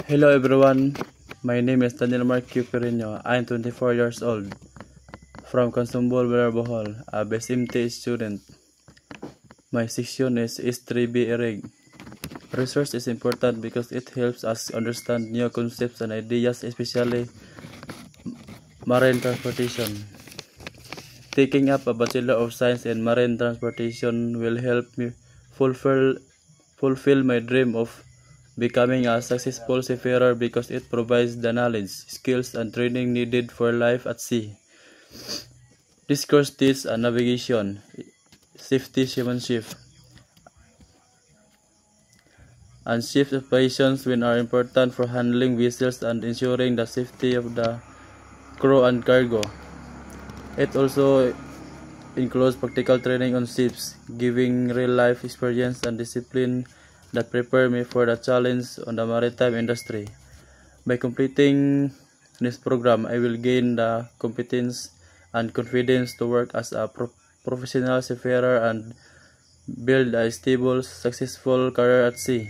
Hello everyone, my name is Daniel Mark Perino. I am 24 years old from Consumbol, Bohol, a BSMT student. My section is S3B ERIG. Research is important because it helps us understand new concepts and ideas, especially marine transportation. Taking up a Bachelor of Science in Marine Transportation will help me fulfill my dream of becoming a successful seafarer because it provides the knowledge, skills, and training needed for life at sea. This course teaches navigation, safety, seamanship, and ship operations when are important for handling vessels and ensuring the safety of the crew and cargo. It also includes practical training on ships, giving real-life experience and discipline that prepare me for the challenge on the maritime industry. By completing this program, I will gain the competence and confidence to work as a professional seafarer and build a stable, successful career at sea.